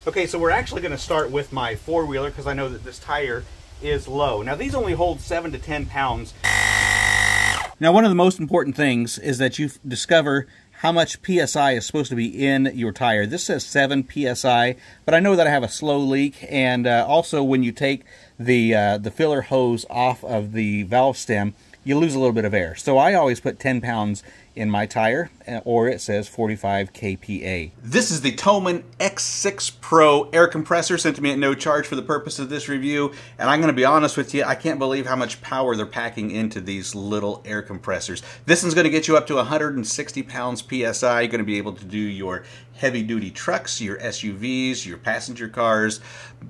Okay, so we're actually going to start with my four-wheeler because I know that this tire is low. Now these only hold 7 to 10 pounds. Now one of the most important things is that you discover how much PSI is supposed to be in your tire. This says 7 PSI, but I know that I have a slow leak, and also when you take the filler hose off of the valve stem, you lose a little bit of air. So I always put 10 pounds in my tire, or it says 45 kPa. This is the Vtoman X6 Pro air compressor, sent to me at no charge for the purpose of this review. And I'm going to be honest with you, I can't believe how much power they're packing into these little air compressors. This one's going to get you up to 160 pounds PSI. You're going to be able to do your heavy-duty trucks, your SUVs, your passenger cars,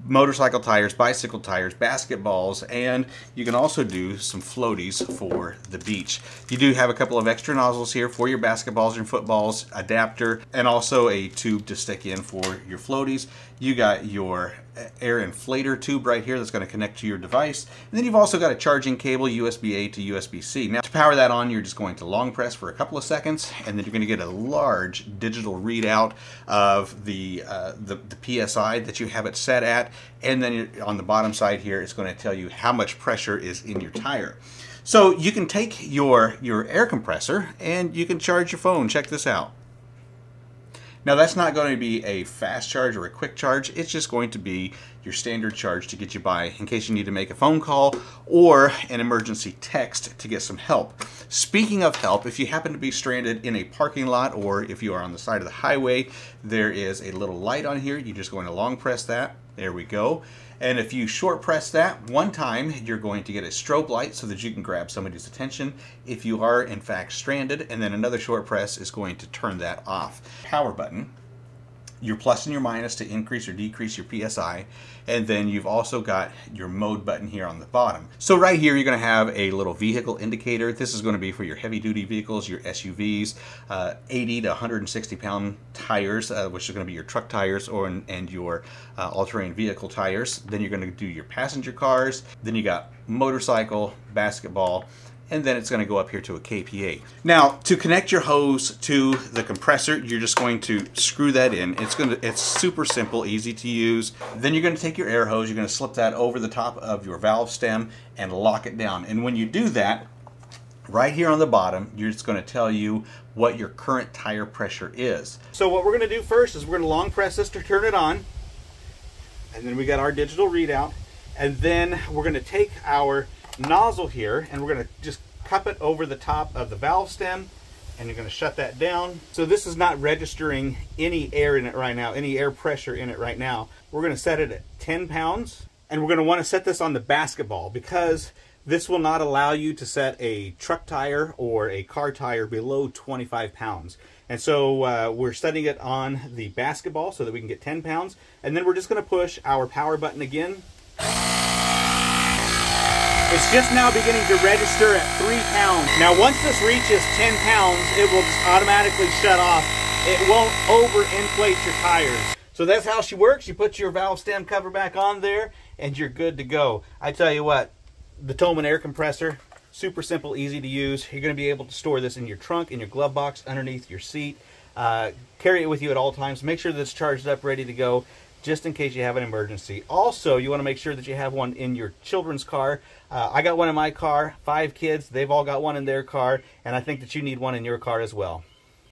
motorcycle tires, bicycle tires, basketballs, and you can also do some floaties for the beach. You do have a couple of extra nozzles here for your basketballs and footballs, adapter, and also a tube to stick in for your floaties. You got your air inflator tube right here that's going to connect to your device. And then you've also got a charging cable, USB-A to USB-C. Now to power that on, you're just going to long press for a couple of seconds, and then you're going to get a large digital readout of the PSI that you have it set at. And then on the bottom side here, it's going to tell you how much pressure is in your tire. So you can take your air compressor and you can charge your phone. Check this out. Now that's not going to be a fast charge or a quick charge, it's just going to be your standard charge to get you by in case you need to make a phone call or an emergency text to get some help. Speaking of help, if you happen to be stranded in a parking lot or if you are on the side of the highway, there is a little light on here. You're just going to long press that. There we go. And if you short press that one time, you're going to get a strobe light so that you can grab somebody's attention if you are in fact stranded, and then another short press is going to turn that off. Power button, your plus and your minus to increase or decrease your PSI, and then you've also got your mode button here on the bottom. So right here you're going to have a little vehicle indicator. This is going to be for your heavy duty vehicles, your SUVs, 80 to 160 pound tires, which is going to be your truck tires and your all-terrain vehicle tires. Then you're going to do your passenger cars, then you got motorcycle, basketball, and then it's going to go up here to a kPa. Now, to connect your hose to the compressor, you're just going to screw that in. It's super simple, easy to use. Then you're going to take your air hose, you're going to slip that over the top of your valve stem and lock it down. And when you do that, right here on the bottom, you're just going to tell you what your current tire pressure is. So what we're going to do first is we're going to long press this to turn it on. And then we got our digital readout. And then we're going to take our nozzle here and we're going to just cup it over the top of the valve stem, and you're going to shut that down. So this is not registering any air in it right now, any air pressure in it right now. We're going to set it at 10 pounds, and we're going to want to set this on the basketball because this will not allow you to set a truck tire or a car tire below 25 pounds. And so we're setting it on the basketball so that we can get 10 pounds, and then we're just going to push our power button again. It's just now beginning to register at 3 pounds. Now once this reaches 10 pounds, it will just automatically shut off. It won't over-inflate your tires. So that's how she works. You put your valve stem cover back on there and you're good to go. I tell you what, the Vtoman air compressor, super simple, easy to use. You're going to be able to store this in your trunk, in your glove box, underneath your seat. Carry it with you at all times. Make sure that it's charged up, ready to go, just in case you have an emergency. Also, you want to make sure that you have one in your children's car. I got one in my car, 5 kids, they've all got one in their car, and I think that you need one in your car as well.